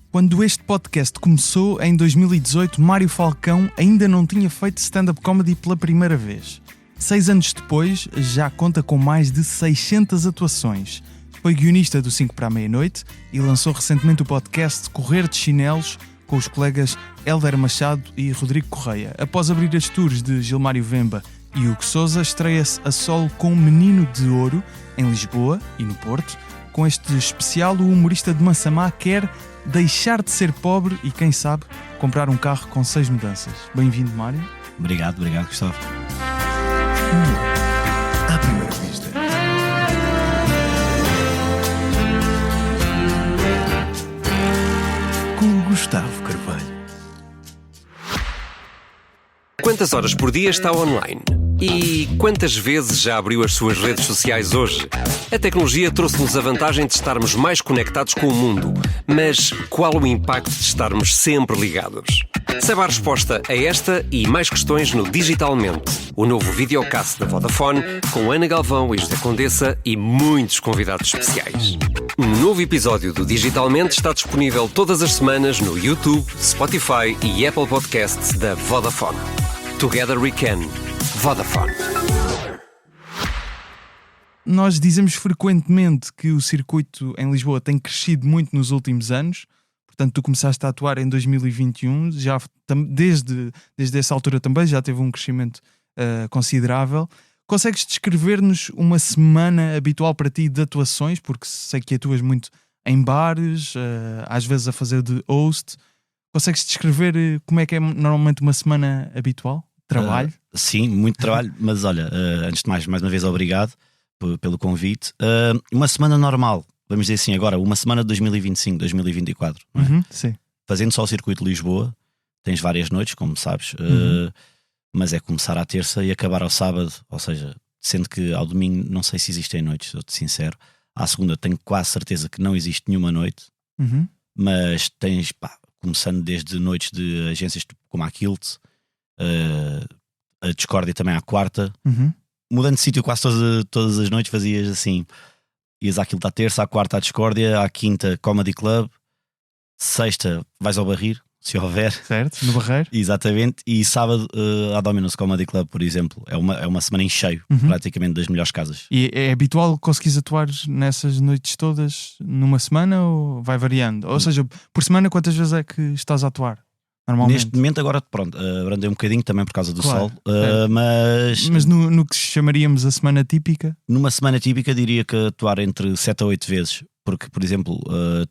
Quando este podcast começou, em 2018, Mário Falcão ainda não tinha feito stand-up comedy pela primeira vez. 6 anos depois, já conta com mais de 600 atuações. Foi guionista do 5 para a meia-noite e lançou recentemente o podcast Correr de Chinelos com os colegas Hélder Machado e Rodrigo Correia. Após abrir as tours de Gilmário Vemba e Hugo Sousa, estreia-se a solo com Menino de Ouro, em Lisboa e no Porto. Com este especial, o humorista de Massamá quer deixar de ser pobre e, quem sabe, comprar um carro com 6 mudanças. Bem-vindo, Mário. Obrigado, Gustavo. À primeira vista. Com Gustavo Carvalho. Quantas horas por dia está online? E quantas vezes já abriu as suas redes sociais hoje? A tecnologia trouxe-nos a vantagem de estarmos mais conectados com o mundo, mas qual o impacto de estarmos sempre ligados? Saiba a resposta a esta e mais questões no Digitalmente, o novo videocast da Vodafone, com Ana Galvão e José Condessa e muitos convidados especiais. Um novo episódio do Digitalmente está disponível todas as semanas no YouTube, Spotify e Apple Podcasts da Vodafone. Together we can. Vodafone. Nós dizemos frequentemente que o circuito em Lisboa tem crescido muito nos últimos anos. Portanto, tu começaste a atuar em 2021, já desde essa altura também já teve um crescimento considerável. Consegues descrever-nos uma semana habitual para ti de atuações? Porque sei que atuas muito em bares, às vezes a fazer de host. Consegues descrever como é que é normalmente uma semana habitual? Trabalho? Sim, muito trabalho, mas olha, antes de mais uma vez obrigado pelo convite. Uma semana normal, vamos dizer assim agora, uma semana de 2025, 2024, não é? Sim. Fazendo só o circuito de Lisboa, tens várias noites, como sabes, mas é começar à terça e acabar ao sábado, ou seja, sendo que ao domingo não sei se existem noites, sou-te sincero. À segunda tenho quase certeza que não existe nenhuma noite, mas tens, começando desde noites de agências como a Kilt, a Discórdia também à quarta, mudando de sítio quase todas as noites, fazias assim, ias àquilo à terça, à quarta à Discórdia, à quinta Comedy Club, sexta vais ao Barrir, se houver, certo, no Barreiro, exatamente, e sábado à Dominus Comedy Club, por exemplo, é uma semana em cheio, praticamente das melhores casas. E é habitual conseguires atuar nessas noites todas numa semana ou vai variando? Ou seja, por semana quantas vezes é que estás a atuar? Neste momento agora, pronto, abrandei um bocadinho também por causa do sol, mas no que chamaríamos a semana típica? Numa semana típica diria que atuar entre 7 a 8 vezes, porque por exemplo,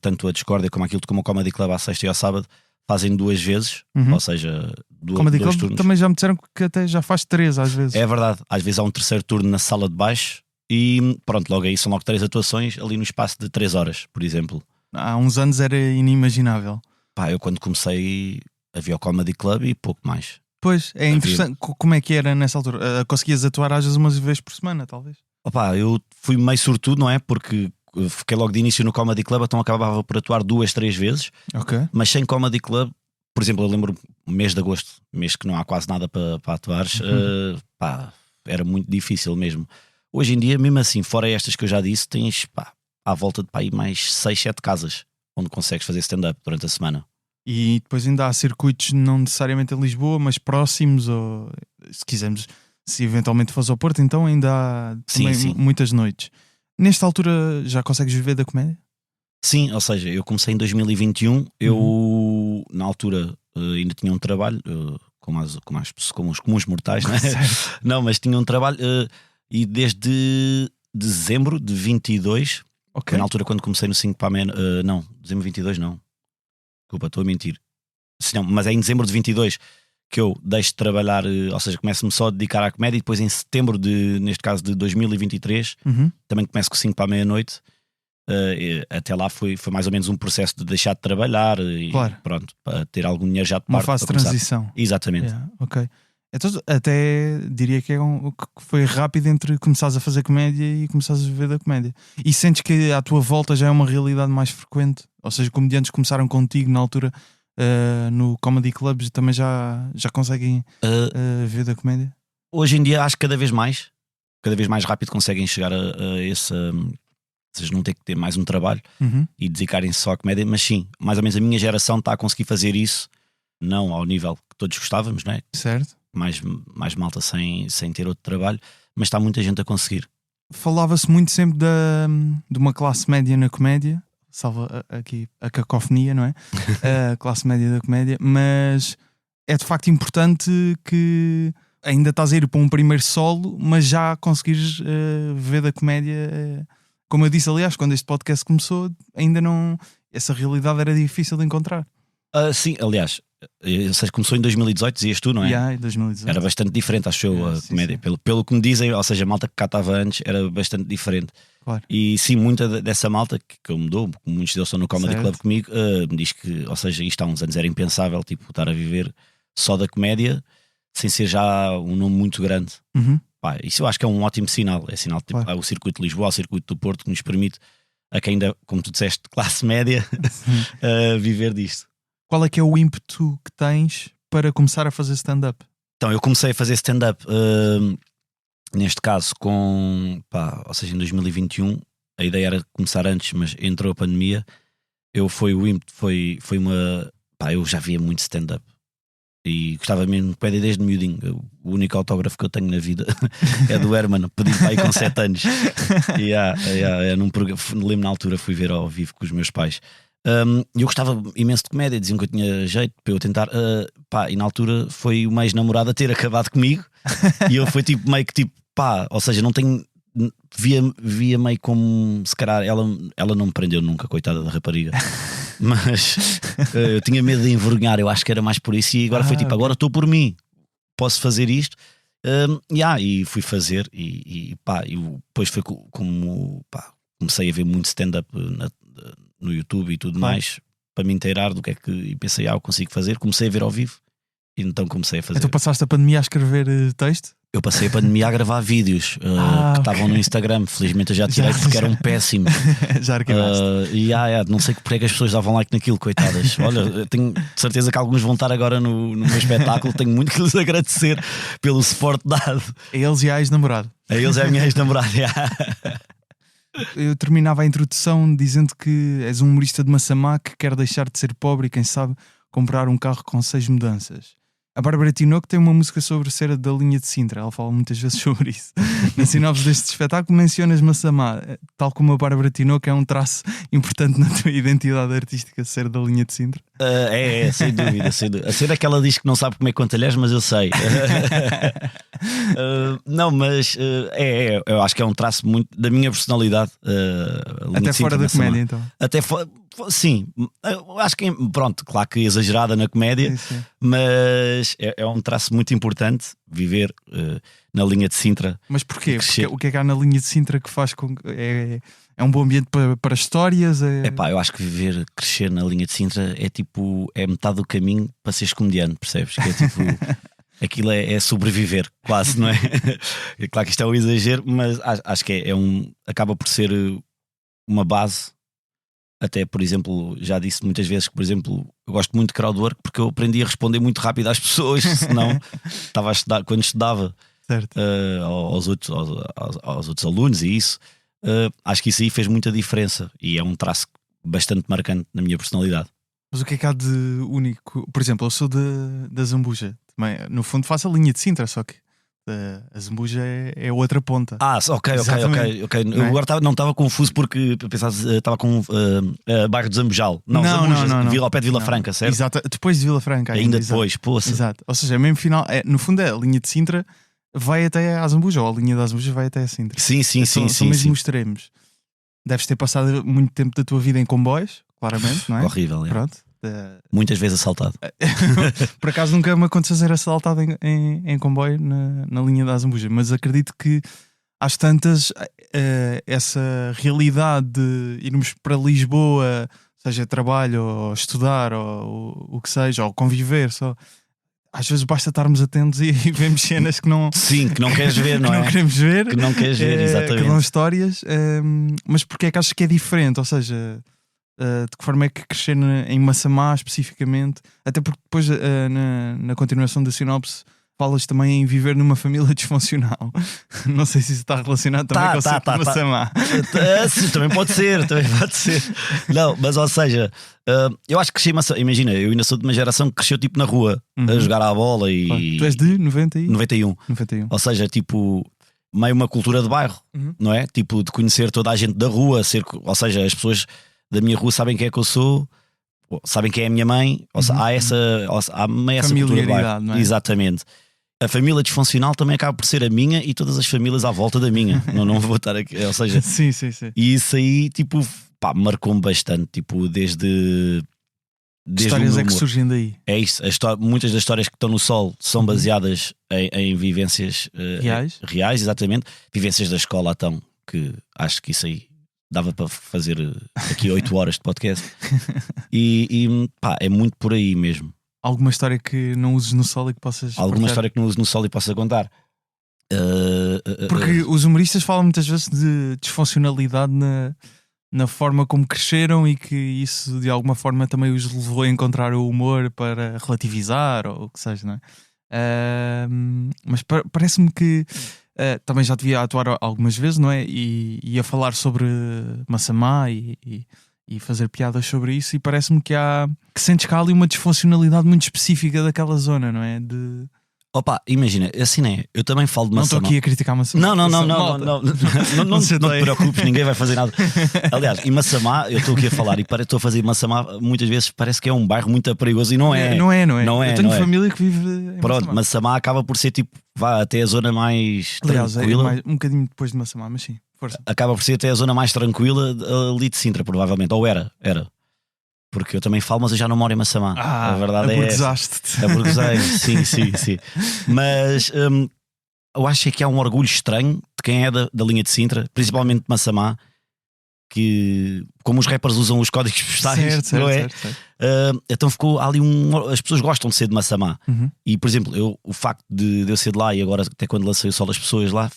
tanto a Discórdia como aquilo como o Comedy Club à sexta e ao sábado fazem 2 vezes, ou seja, Comedy dois Club turnos. Também já me disseram que até já faz 3 às vezes. É verdade, às vezes há um terceiro turno na sala de baixo e pronto, logo aí são logo 3 atuações ali no espaço de 3 horas, por exemplo. Há uns anos era inimaginável. Eu quando comecei havia o Comedy Club e pouco mais. Pois, é interessante. Como é que era nessa altura? Conseguias atuar às vezes uma vez por semana, talvez? Eu fui meio sortudo, não é? Porque fiquei logo de início no Comedy Club, então acabava por atuar 2, 3 vezes. Ok. Mas sem Comedy Club, por exemplo, eu lembro mês de agosto, mês que não há quase nada para atuares, era muito difícil mesmo. Hoje em dia, mesmo assim, fora estas que eu já disse, tens à volta de aí mais 6, 7 casas onde consegues fazer stand-up durante a semana. E depois ainda há circuitos não necessariamente em Lisboa, mas próximos, ou se quisermos, se eventualmente fores ao Porto, então ainda há também sim. muitas noites. Nesta altura já consegues viver da comédia? Sim, ou seja, eu comecei em 2021, eu na altura ainda tinha um trabalho, como os comuns mortais, não é? Não, mas tinha um trabalho e desde dezembro de 22, na altura quando comecei no 5 para a meia, não, dezembro de 22 não. Desculpa, estou a mentir. Não, mas é em dezembro de 22 que eu deixo de trabalhar, ou seja, começo-me só a dedicar à comédia e depois em setembro neste caso de 2023, também começo com 5 para a meia-noite. Até lá foi mais ou menos um processo de deixar de trabalhar e pronto, para ter algum dinheiro já de parte. Uma fase de transição. Exatamente. Ok. Então, até diria que foi rápido entre começares a fazer comédia e começares a viver da comédia. E sentes que à tua volta já é uma realidade mais frequente? Ou seja, comediantes começaram contigo na altura no Comedy Clubs também já conseguem viver da comédia? Hoje em dia acho que cada vez mais rápido conseguem chegar a esse seja, não ter que ter mais um trabalho Uhum. e dedicarem-se só à comédia, mas sim, mais ou menos a minha geração está a conseguir fazer isso, não ao nível que todos gostávamos, não é? Certo. Mais malta sem ter outro trabalho, mas está muita gente a conseguir. Falava-se muito sempre de uma classe média na comédia, salva aqui a cacofonia, não é? A classe média da comédia, mas é de facto importante que ainda estás a ir para um primeiro solo, mas já conseguires ver da comédia. Como eu disse, aliás, quando este podcast começou, ainda não. Essa realidade era difícil de encontrar. Sim, aliás, ou seja, começou em 2018, dizias tu, não é? Yeah, em 2018. Era bastante diferente, acho eu, a Sim, comédia. sim. Pelo que me dizem, ou seja, a malta que cá estava antes era bastante diferente. Claro. E sim, muita dessa malta que eu mudou, muitos deles estão no Comedy Certo. Club comigo, me diz que, ou seja, isto há uns anos era impensável, tipo, estar a viver só da comédia sem ser já um nome muito grande. Uhum. Pá, isso eu acho que é um ótimo sinal. É sinal tipo, Claro. há o circuito de Lisboa, o circuito do Porto, que nos permite a quem ainda, como tu disseste, classe média, viver disto. Qual é que é o ímpeto que tens para começar a fazer stand-up? Então, eu comecei a fazer stand-up, neste caso, ou seja, em 2021. A ideia era começar antes, mas entrou a pandemia. O ímpeto foi uma. Pá, eu já via muito stand-up e gostava mesmo de comédia desde miudinho. O único autógrafo que eu tenho na vida é do Herman, pedi para aí com 7 anos. Lembro na altura, fui ver ao vivo com os meus pais. Eu gostava imenso de comédia, diziam que eu tinha jeito para eu tentar. E na altura foi o mais namorado a ter acabado comigo. E eu fui tipo, meio que tipo, ou seja, não tenho. Via meio como se calhar ela não me prendeu nunca, coitada da rapariga. Mas eu tinha medo de envergonhar, eu acho que era mais por isso. E agora foi tipo, agora estou por mim, posso fazer isto. E fui fazer. E depois foi como comecei a ver muito stand-up no YouTube e tudo mais, para me inteirar do que é que. E pensei, eu consigo fazer. Comecei a ver ao vivo e então comecei a fazer. Então passaste a pandemia a escrever texto? Eu passei a pandemia a gravar vídeos que estavam no Instagram. Felizmente eu já tirei porque eram péssimos. Já arquivaste. Não sei porque é que as pessoas davam like naquilo, coitadas. Olha, eu tenho certeza que alguns vão estar agora no meu espetáculo. Tenho muito que lhes agradecer pelo suporte dado. A eles e à ex-namorado. A eles é a minha ex-namorada. Eu terminava a introdução dizendo que és um humorista de Massamá que quer deixar de ser pobre e quem sabe comprar um carro com 6 mudanças. A Bárbara Tinoco tem uma música sobre ser da linha de Sintra. Ela fala muitas vezes sobre isso. Na sinopse deste espetáculo mencionas Massamá. Tal como a Bárbara Tinoco, é um traço importante na tua identidade artística ser da linha de Sintra. Sem dúvida, sem dúvida. A cena que ela diz que não sabe comer com talheres, mas eu sei. Não, mas eu acho que é um traço muito da minha personalidade. Até fora da comédia, então. Até sim, eu acho que pronto, claro que exagerada na comédia, Sim. mas é um traço muito importante viver na linha de Sintra. Mas porquê? Porque o que é que há na linha de Sintra que faz com que é um bom ambiente para histórias? Eu acho que crescer na linha de Sintra é metade do caminho para seres comediante, percebes? Que é tipo aquilo é sobreviver, quase, não é? É claro que isto é um exagero, mas acho que acaba por ser uma base. Até, por exemplo, já disse muitas vezes que, por exemplo, eu gosto muito de crowdwork porque eu aprendi a responder muito rápido às pessoas, senão estava a estudar, quando estudava aos outros alunos e isso, acho que isso aí fez muita diferença e é um traço bastante marcante na minha personalidade. Mas o que é que há de único? Por exemplo, eu sou da Zambuja, também, no fundo faço a linha de Sintra, só que a Zambuja é outra ponta. Ok. Não é? Eu agora não estava confuso porque pensava estava com bairro de Zambujal. Não. Ao pé de Vila Franca, certo? Exato, depois de Vila Franca. Ainda depois, poça. Exato. Ou seja, mesmo final, no fundo a linha de Sintra vai até à Zambuja, ou a linha da Zambuja vai até a Sintra. Sim. São mesmo extremos. Deves ter passado muito tempo da tua vida em comboios, claramente, não é? Horrível, é. Pronto. Muitas vezes assaltado. Por acaso nunca me aconteceu ser assaltado em comboio na linha da Zambuja, mas acredito que às tantas essa realidade de irmos para Lisboa, seja trabalho ou estudar ou o que seja, ou conviver só, às vezes basta estarmos atentos e vemos cenas que não... Sim, que não queres ver, não é? Que não queremos ver. Que não queres ver, exatamente. Que dão histórias, mas porque é que achas que é diferente? Ou seja... de que forma é que crescer em Massamá especificamente, até porque depois na continuação da sinopse falas também em viver numa família disfuncional. Não sei se isso está relacionado também com o Sete de Massamá. Sim, também pode ser. Não, mas ou seja, eu acho que cresci em Massamá. Imagina, eu ainda sou de uma geração que cresceu tipo na rua, a jogar à bola e... Claro. Tu és de 91. Ou seja, tipo, meio uma cultura de bairro, não é? Tipo, de conhecer toda a gente da rua, ou seja, as pessoas da minha rua sabem quem é que eu sou, sabem quem é a minha mãe, há meio essa cultura de bairro. Não é? Exatamente. A família disfuncional também acaba por ser a minha e todas as famílias à volta da minha. não vou estar aqui, ou seja, sim. E isso aí, tipo, pá, marcou-me bastante, tipo, desde histórias é que surgem daí. É isso, muitas das histórias que estão no Sol são baseadas em vivências reais, exatamente. Vivências da escola, então, que acho que isso aí dava para fazer aqui 8 horas de podcast. E pá, é muito por aí mesmo. Alguma história que não uses no Sol e que possas Alguma história que não uses no Sol e possa contar? Porque os humoristas falam muitas vezes de disfuncionalidade na forma como cresceram e que isso de alguma forma também os levou a encontrar o humor para relativizar ou o que seja, não é? Mas parece-me que também já devia atuar algumas vezes, não é? E a falar sobre Massamá e fazer piadas sobre isso, e parece-me que sentes que há ali uma disfuncionalidade muito específica daquela zona, não é? Opa, imagina, assim não é. Eu também falo de Massamá. Não estou aqui a criticar Massamá. Não te preocupes, ninguém vai fazer nada. Aliás, em Massamá, eu estou aqui a falar e estou a fazer Massamá, muitas vezes parece que é um bairro muito perigoso e não é. Não é. Eu tenho família que vive em Pronto, Massamá acaba por ser tipo, vá até a zona mais tranquila. É um bocadinho depois de Massamá, mas sim, força. Acaba por ser até a zona mais tranquila ali de Sintra, provavelmente. Ou era. Porque eu também falo, mas eu já não moro em Massamá. A verdade é aburguesaste-te. Aburguesei, sim. Mas eu acho que há um orgulho estranho de quem é da linha de Sintra, principalmente de Massamá, que como os rappers usam os códigos postais, não é? Certo. Então ficou ali as pessoas gostam de ser de Massamá. E por exemplo, o facto de eu ser de lá e agora até quando lancei o Sol das pessoas lá,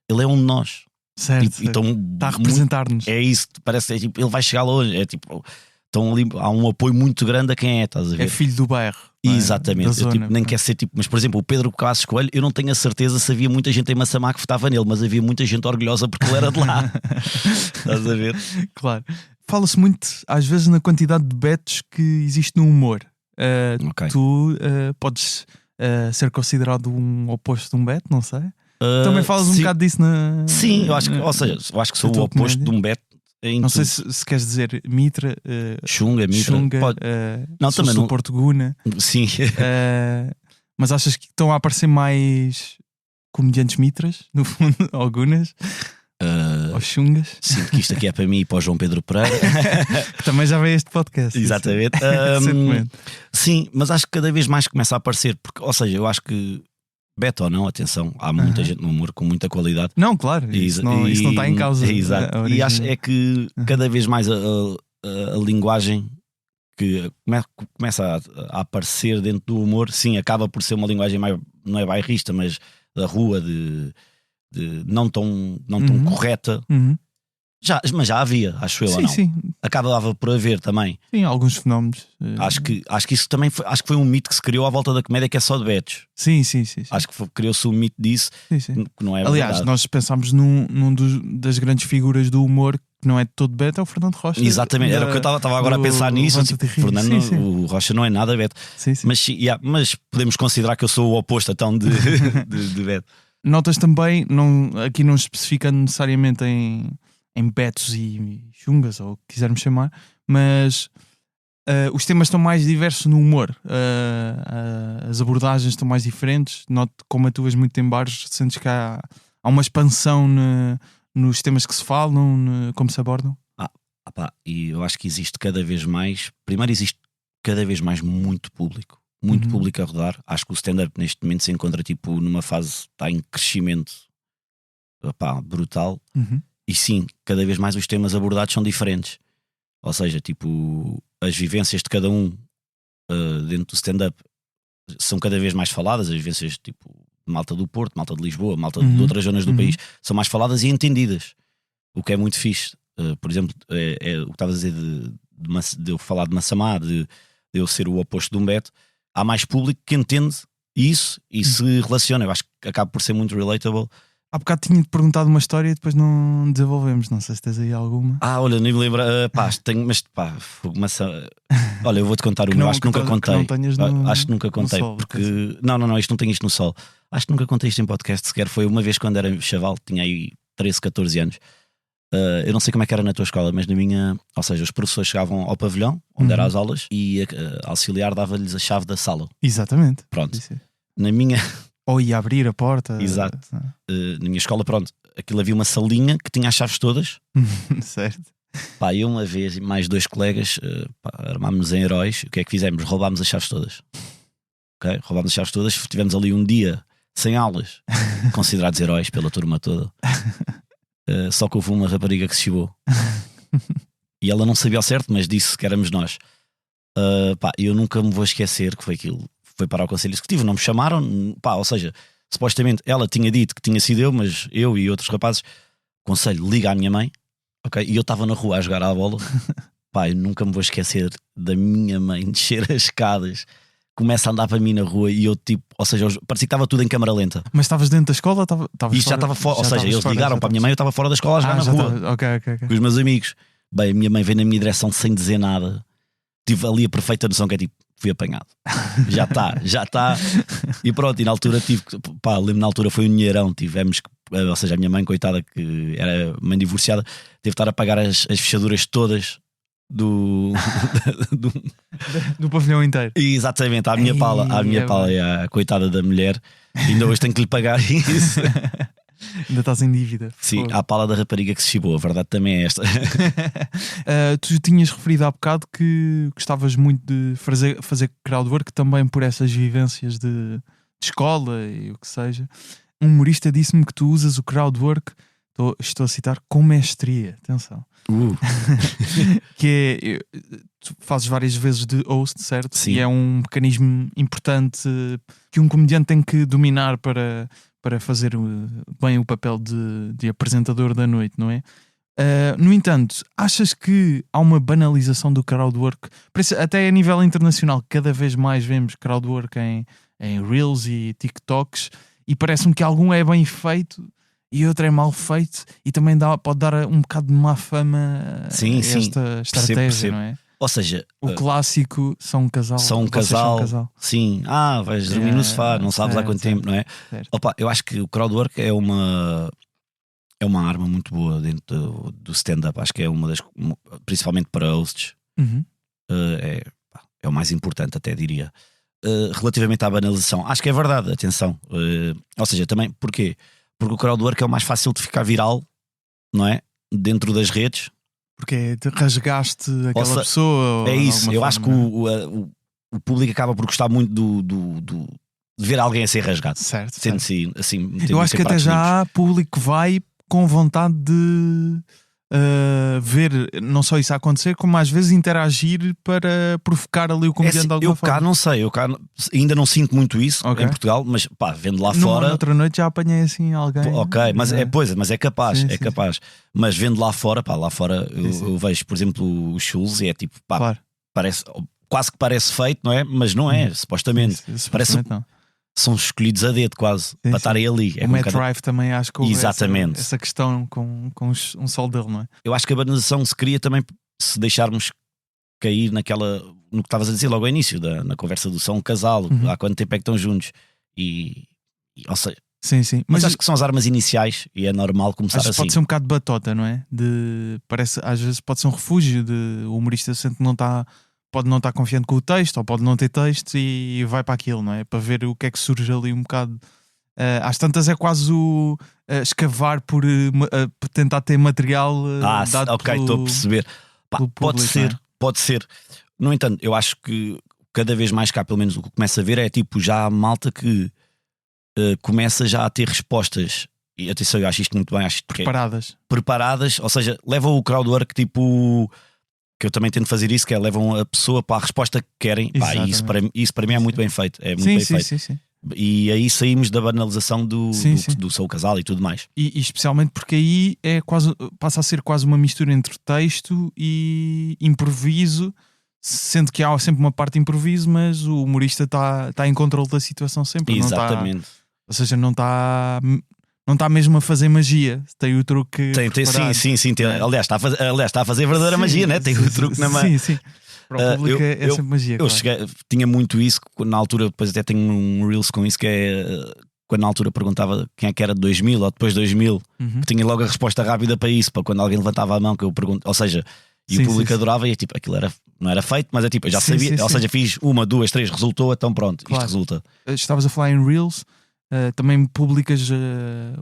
ele é um de nós. Certo. Então, está a representar-nos. É isso, parece tipo, ele vai chegar longe, é tipo. Então ali há um apoio muito grande a quem estás a ver? É filho do bairro. Exatamente. Eu nem quero ser tipo, mas por exemplo, o Pedro Passos Coelho, eu não tenho a certeza se havia muita gente em Massamá que votava nele, mas havia muita gente orgulhosa porque ele era de lá. Estás a ver? Claro. Fala-se muito, às vezes, na quantidade de betos que existe no humor. Okay. Tu podes ser considerado um oposto de um beto, não sei. Também falas um bocado disso na. Sim, eu acho que sou o oposto de um beto. Não sei se queres dizer Mitra, Xunga, pode... não, também não. Porto Guna. Sim. Mas achas que estão a aparecer mais comediantes Mitras, no fundo, ou Gunas? Ou Xungas? Sinto que isto aqui é para mim e para o João Pedro Pereira. Que também já veio este podcast. Exatamente. Sim, mas acho que cada vez mais começa a aparecer, porque, ou seja, eu acho que Beto ou não, atenção, há muita gente no humor com muita qualidade. Não, claro, isso não está em causa. Exato. E acho que cada vez mais a linguagem que começa a aparecer dentro do humor, sim, acaba por ser uma linguagem mais, não é bairrista, mas da rua, de não tão correta. Mas já havia, acho eu. Sim, ou não? sim. Acabava por haver também. Sim, alguns fenómenos. Acho que isso também foi um mito que se criou à volta da comédia, que é só de betos. Sim. Acho que criou-se um mito disso, que não é. Aliás, verdade. nós pensámos num das grandes figuras do humor que não é todo beto, é o Fernando Rocha. Exatamente, era o que eu estava agora a pensar nisso. Tipo, Fernando, sim. O Rocha não é nada beto. Sim. Mas podemos considerar que eu sou o oposto então de beto. Notas também, aqui não especificando necessariamente em betos e chungas, ou o que quisermos chamar, mas os temas estão mais diversos no humor, as abordagens estão mais diferentes. Noto como atuas muito em bares, sentes que há uma expansão nos temas que se falam, como se abordam. E eu acho que existe cada vez mais, primeiro existe cada vez mais muito público a rodar. Acho que o stand-up neste momento se encontra tipo numa fase, está em crescimento brutal. E sim, cada vez mais os temas abordados são diferentes. Ou seja, tipo, as vivências de cada um dentro do stand-up são cada vez mais faladas. As vivências tipo malta do Porto, malta de Lisboa, malta de outras zonas do país são mais faladas e entendidas. O que é muito fixe. Por exemplo, é o que estavas a dizer de eu falar de Massamá, de eu ser o oposto de um beto. Há mais público que entende isso e se relaciona. Eu acho que acaba por ser muito relatable. Há bocado tinha-te perguntado uma história e depois não desenvolvemos. Não sei se tens aí alguma. Olha, nem me lembro. Tenho, mas olha, eu vou-te contar uma. Acho que nunca contei. Acho que nunca contei. Sol, porque não, isto não tem isto no sol. Acho que nunca contei isto em podcast sequer. Foi uma vez quando era chaval, tinha aí 13, 14 anos. Eu não sei como é que era na tua escola, mas na minha, ou seja, os professores chegavam ao pavilhão onde eram as aulas e a auxiliar dava-lhes a chave da sala. Exatamente. Pronto. Isso. Na minha. Ou ia abrir a porta. Exato. Na minha escola, pronto, aquilo havia uma salinha que tinha as chaves todas. Certo. Eu uma vez e mais 2 colegas armámos-nos em heróis. O que é que fizemos? Roubámos as chaves todas. Okay? Roubámos as chaves todas. Tivemos ali um dia sem aulas, considerados heróis pela turma toda. Só que houve uma rapariga que se chibou. E ela não sabia ao certo, mas disse que éramos nós. Eu nunca me vou esquecer que foi aquilo. Foi para o conselho executivo, não me chamaram. Ou seja, supostamente ela tinha dito que tinha sido eu, mas eu e outros rapazes, conselho, liga à minha mãe. Okay? E eu estava na rua a jogar à bola. Eu nunca me vou esquecer da minha mãe descer as escadas, começa a andar para mim na rua e eu tipo, ou seja, parecia que estava tudo em câmara lenta. Mas estavas dentro da escola? Isto já estava fora, ou seja, eles ligaram para a minha mãe, eu estava fora da escola a jogar na rua. Ok. Com os meus amigos. A minha mãe veio na minha direção sem dizer nada. Tive ali a perfeita noção que é tipo, fui apanhado. Já está. E pronto, e na altura lembro na altura foi um dinheirão. Tivemos que, ou seja, a minha mãe, coitada, que era mãe divorciada, teve de estar a pagar as fechaduras todas do pavilhão inteiro. Exatamente, à minha pala, a coitada da mulher. Ainda hoje tenho que lhe pagar isso. Ainda estás em dívida. Sim, à pala da rapariga que se chibou, a verdade também é esta. Tu tinhas referido há bocado que gostavas muito de fazer crowdwork também por essas vivências de escola e o que seja. Um humorista disse-me que tu usas o crowdwork, estou a citar, com mestria. Atenção. Que é, tu fazes várias vezes de host, certo? Sim. E é um mecanismo importante que um comediante tem que dominar para fazer bem o papel de apresentador da noite, não é? No entanto, achas que há uma banalização do crowdwork? Até a nível internacional, cada vez mais vemos crowdwork em Reels e TikToks e parece-me que algum é bem feito e outro é mal feito e também pode dar um bocado de má fama a esta estratégia, percebo. Não é? Ou seja, o clássico são um casal. São um casal. Sim. Vais dormir no sofá, não sabes há quanto tempo, não é? Eu acho que o crowdwork é uma arma muito boa dentro do stand-up. Acho que é uma das, principalmente para hosts, é o mais importante, até diria. Relativamente à banalização, acho que é verdade, atenção. Ou seja, também, porquê? Porque o crowdwork é o mais fácil de ficar viral, não é? Dentro das redes. Porque rasgaste aquela pessoa. É isso, eu acho que o público acaba por gostar muito de ver alguém a ser rasgado. Certo. Sendo-se assim. Eu acho que até já há público que vai com vontade de ver não só isso a acontecer, como às vezes interagir para provocar ali o comediante de alguma forma. Não sei, eu cá ainda não sinto muito isso em Portugal, mas vendo lá fora. Outra noite já apanhei assim alguém. Mas é capaz, sim. Mas vendo lá fora, eu vejo, por exemplo, os Schulz e é tipo, claro. Parece, quase que parece feito, não é? Mas não é, supostamente. Parece não. São escolhidos a dedo quase para estarem ali. O Matt Rife também acho que houve exatamente. Essa questão com um sol dele, não é? Eu acho que a banalização se cria também se deixarmos cair no que estavas a dizer logo ao início, na conversa do são um casal, há quanto tempo é que estão juntos ou seja, sim. Mas acho que são as armas iniciais e é normal começar assim. Pode ser um bocado de batota, não é? Parece, às vezes pode ser um refúgio o humorista sente que pode não estar confiante com o texto, ou pode não ter texto e vai para aquilo, não é? Para ver o que é que surge ali um bocado. Às tantas é quase o escavar por tentar ter material dado estou a perceber. Pode ser. No entanto, eu acho que cada vez mais cá, pelo menos o que começa a ver é tipo, já há malta que começa já a ter respostas. E atenção, eu acho isto muito bem. Acho preparadas, ou seja, levam o crowdwork tipo... que eu também tento fazer isso, que é levam a pessoa para a resposta que querem. Isso para mim é muito bem feito. É muito bem feito. Sim. E aí saímos da banalização do sou casal e tudo mais. E especialmente porque aí passa a ser quase uma mistura entre texto e improviso, Sendo que há sempre uma parte de improviso, mas o humorista está em controle da situação sempre. Exatamente. Ou seja, não está mesmo a fazer magia. Tem o truque. Sim. Aliás, está a fazer verdadeira magia, né? Tem o truque na mão. Sim. Para o público é sempre magia. Eu tinha muito isso na altura, depois até tenho um Reels com isso, que é quando na altura perguntava quem é que era de 2000 ou depois de 2000, tinha logo a resposta rápida para isso, para quando alguém levantava a mão, que eu pergunto, ou seja, e o público adorava, e tipo, aquilo não era feito, mas é tipo, eu já sabia, ou seja, fiz 1, 2, 3, resultou, então pronto, isto resulta. Estavas a falar em Reels, também publicas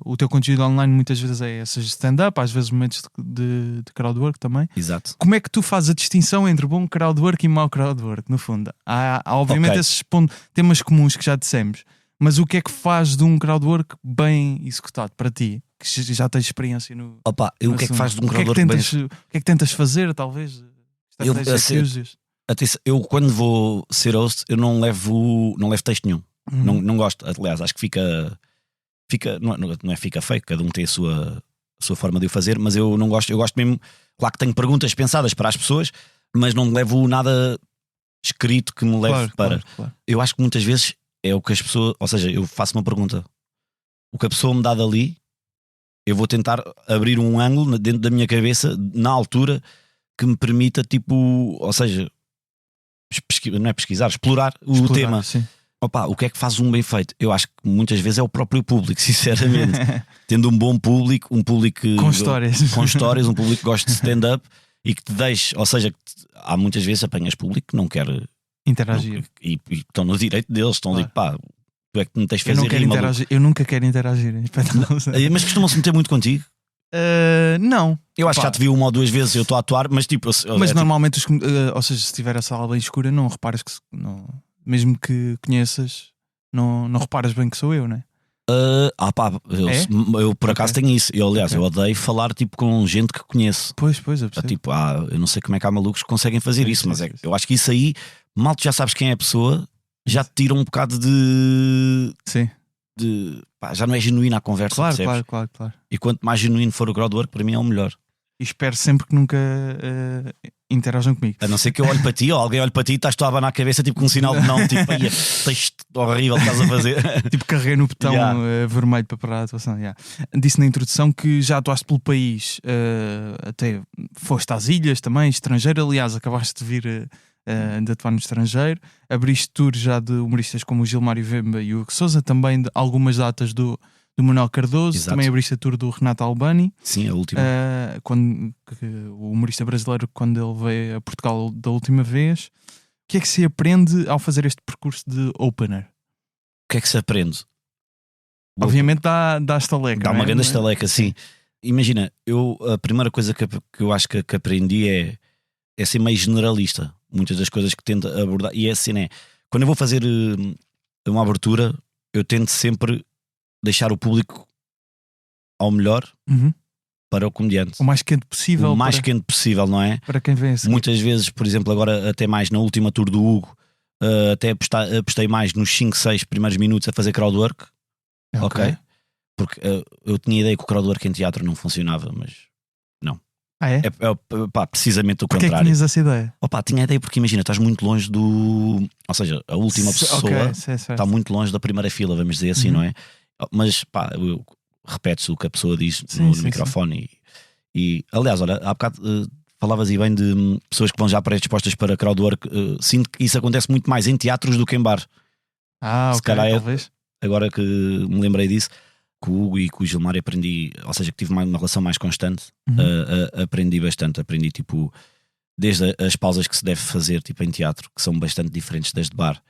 o teu conteúdo online, muitas vezes é essas stand-up, às vezes momentos de crowdwork também. Exato. Como é que tu fazes a distinção entre bom crowdwork e mau crowdwork, no fundo? Há obviamente esses temas comuns que já dissemos, mas o que é que faz de um crowdwork bem executado para ti? Que já tens experiência no. O que é que faz de um crowdwork bem? O que é que tentas fazer, talvez? Eu quando vou ser host, eu não levo texto nenhum. Não gosto, aliás, acho que fica não é fica feio, cada um tem a sua forma de o fazer, mas eu não gosto, eu gosto mesmo, claro que tenho perguntas pensadas para as pessoas, mas não levo nada escrito que me leve para. Claro. Eu acho que muitas vezes é o que as pessoas, ou seja, eu faço uma pergunta, o que a pessoa me dá dali, eu vou tentar abrir um ângulo dentro da minha cabeça, na altura, que me permita, tipo, ou seja, não é pesquisar, explorar o tema. Sim. O que é que faz um bem feito? Eu acho que muitas vezes é o próprio público, sinceramente. Tendo um bom público, um público com histórias, um público que gosta de stand-up e que te deixe, ou seja, há muitas vezes apanhas público que não quer interagir e estão no direito deles, estão ali, tu é que me tens de fazer eu nunca quero interagir. Mas costumam-se meter muito contigo? Não. Eu acho que já te vi 1 ou 2 vezes, eu estou a atuar, mas tipo. Mas normalmente, ou seja, se tiver a sala bem escura, não reparas que. Mesmo que conheças, não reparas bem que sou eu, não é? Eu por acaso tenho isso. Eu odeio falar tipo com gente que conheço. Pois, eu percebo. Tipo, eu não sei como é que há malucos que conseguem fazer isso, mas eu acho que isso aí, mal tu já sabes quem é a pessoa, já te tira um bocado de. Sim. Já não é genuína a conversa. Claro. E quanto mais genuíno for o crowdwork, para mim é o melhor. E espero sempre que nunca interajam comigo. A não ser que eu olhe para ti ou alguém olhe para ti e estás tu a abanar a cabeça tipo com um sinal de não, tipo, aí texto horrível que estás a fazer. Tipo, carreguei no botão vermelho para parar a atuação. Disse na introdução que já atuaste pelo país, até foste às ilhas também, estrangeiro. Aliás, acabaste de vir de atuar no estrangeiro. Abriste tour já de humoristas como o Gilmário Vemba e o Hugo Sousa, também de algumas datas do Manuel Cardoso. Exato. Também abriste a tour do Renato Albani. Sim, a última. O humorista brasileiro, quando ele veio a Portugal da última vez. O que é que se aprende ao fazer este percurso de opener? O que é que se aprende? Obviamente dá estaleca. Dá uma grande estaleca, sim. Imagina, a primeira coisa que eu acho que aprendi é ser meio generalista. Muitas das coisas que tento abordar. E é assim, quando eu vou fazer uma abertura, eu tento sempre deixar o público ao melhor para o comediante. O mais quente possível. Quente possível, não é? Para quem vem a seguir. Muitas vezes, por exemplo, agora até mais na última tour do Hugo, até apostei mais nos 5, 6 primeiros minutos a fazer crowdwork. Ok? Porque eu tinha ideia que o crowdwork em teatro não funcionava, mas não. É precisamente o Porquê contrário. Que tinhas essa ideia? Tinha a ideia porque imagina, estás muito longe do... Ou seja, a última pessoa está muito longe da primeira fila, vamos dizer assim, não é? Mas repete-se o que a pessoa diz no microfone. E aliás, olha, há bocado falavas aí bem de pessoas que vão já predispostas para crowdwork. Sinto que isso acontece muito mais em teatros do que em bar. Se calhar talvez. Agora que me lembrei disso, com o Hugo e com o Gilmário aprendi, ou seja, que tive uma relação mais constante, aprendi bastante. Aprendi tipo, desde as pausas que se deve fazer tipo, em teatro, que são bastante diferentes das de bar.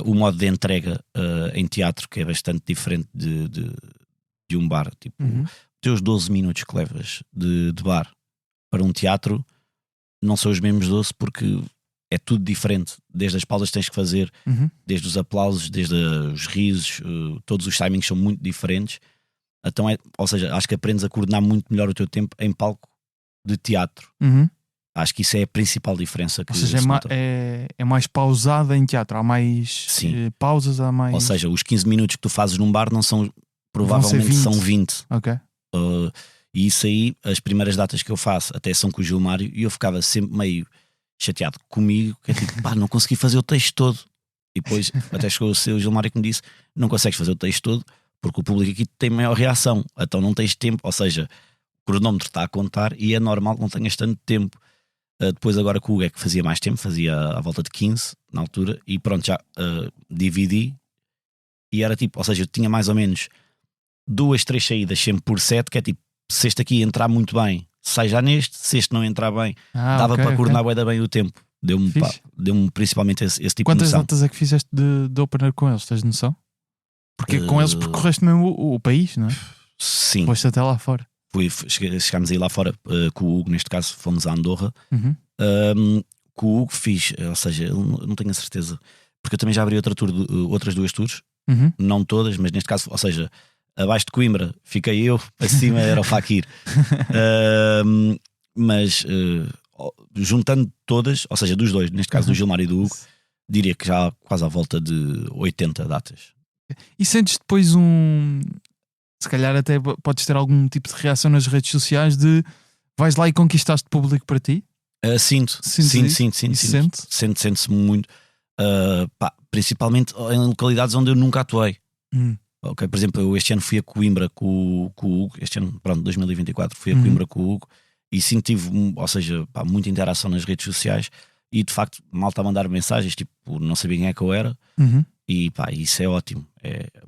O modo de entrega em teatro, que é bastante diferente de um bar. Tipo, teus 12 minutos que levas de bar para um teatro não são os mesmos 12, porque é tudo diferente. Desde as pausas que tens que fazer, desde os aplausos, desde os risos, todos os timings são muito diferentes. Então ou seja, acho que aprendes a coordenar muito melhor o teu tempo em palco de teatro. Acho que isso é a principal diferença. Ou seja, é mais pausada em teatro. Há mais pausas, há mais... Ou seja, os 15 minutos que tu fazes num bar não são... Provavelmente são 20. Ok. E isso aí, as primeiras datas que eu faço até são com o Gilmário, e eu ficava sempre meio... chateado comigo, que é tipo, pá, não consegui fazer o texto todo. E depois até chegou o seu Gilmário que me disse: não consegues fazer o texto todo porque o público aqui tem maior reação, então não tens tempo, ou seja, o cronómetro está a contar e é normal que não tenhas tanto tempo. Depois agora com o Hugo é que fazia mais tempo, fazia à volta de 15 na altura, e pronto, já dividi, e era tipo, ou seja, eu tinha mais ou menos 2, 3 saídas sempre por set, que é tipo, se este aqui entrar muito bem, sai já neste, se este não entrar bem, dava para coordenar bué da bem o tempo. Deu-me principalmente esse tipo Quantas de noção. datas é que fizeste de opener com eles? Tens noção? Porque com eles percorreste mesmo o país, não é? Sim. Foste até lá fora. Chegámos a ir lá fora com o Hugo, neste caso fomos a Andorra. Com o Hugo fiz, ou seja, eu não tenho a certeza, porque eu também já abri outras 2 tours, não todas, mas neste caso, ou seja, abaixo de Coimbra fiquei eu, acima era o Fakir. Mas juntando todas, ou seja, dos dois, neste caso do Gilmário e do Hugo, diria que já quase à volta de 80 datas. E sentes depois se calhar até podes ter algum tipo de reação nas redes sociais de vais lá e conquistaste público para ti? Sinto. Sente-se muito. Principalmente em localidades onde eu nunca atuei. Okay, por exemplo, eu este ano fui a Coimbra com o Hugo, este ano, pronto, 2024, fui a Coimbra com o Hugo e tive, ou seja, muita interação nas redes sociais e de facto malta a mandar mensagens, tipo, não sabia quem é que eu era. E isso é ótimo.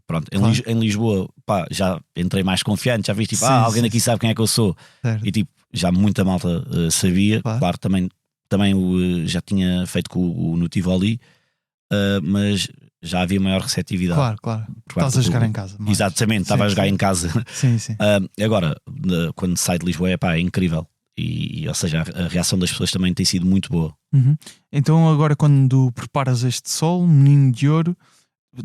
Pronto, claro. Em Lisboa já entrei mais confiante, já vi tipo, alguém aqui sabe quem é que eu sou. Certo. E tipo, já muita malta sabia. Claro, também já tinha feito com no Tivoli, mas já havia maior receptividade. Claro. Estás a jogar em casa. Mas... Exatamente, estava a jogar em casa. Sim. Agora, quando sai de Lisboa, é incrível. E, ou seja, a reação das pessoas também tem sido muito boa. Então agora quando preparas este solo, Menino de Ouro,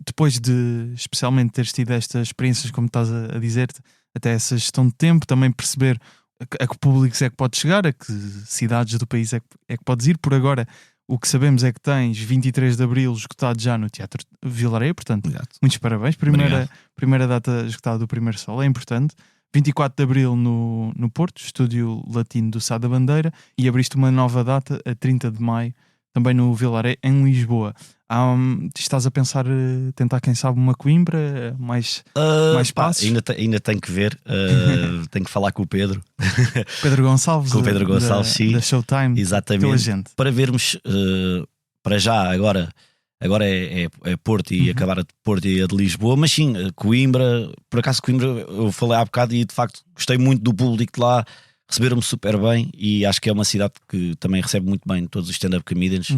depois de especialmente teres tido estas experiências, como estás a dizer-te, até essa gestão de tempo, também perceber a que públicos é que podes chegar, a que cidades do país é que podes ir. Por agora o que sabemos é que tens 23 de Abril esgotado já no Teatro Vilareia, portanto, muitos parabéns, primeira data esgotada do primeiro solo, é importante. 24 de Abril no Porto, Estúdio Latino do Sá da Bandeira, e abriste uma nova data a 30 de Maio, também no Vilareia, em Lisboa. Estás a pensar tentar, quem sabe, uma Coimbra, mais passos? Ainda tenho que ver, tenho que falar com o Pedro Gonçalves, com o Pedro Gonçalves, sim, da Showtime, exatamente, para vermos para já, agora é Porto e acabar a de Porto e a de Lisboa, mas sim, Coimbra, por acaso Coimbra, eu falei há bocado e de facto gostei muito do público de lá, receberam-me super bem e acho que é uma cidade que também recebe muito bem todos os stand-up comedians.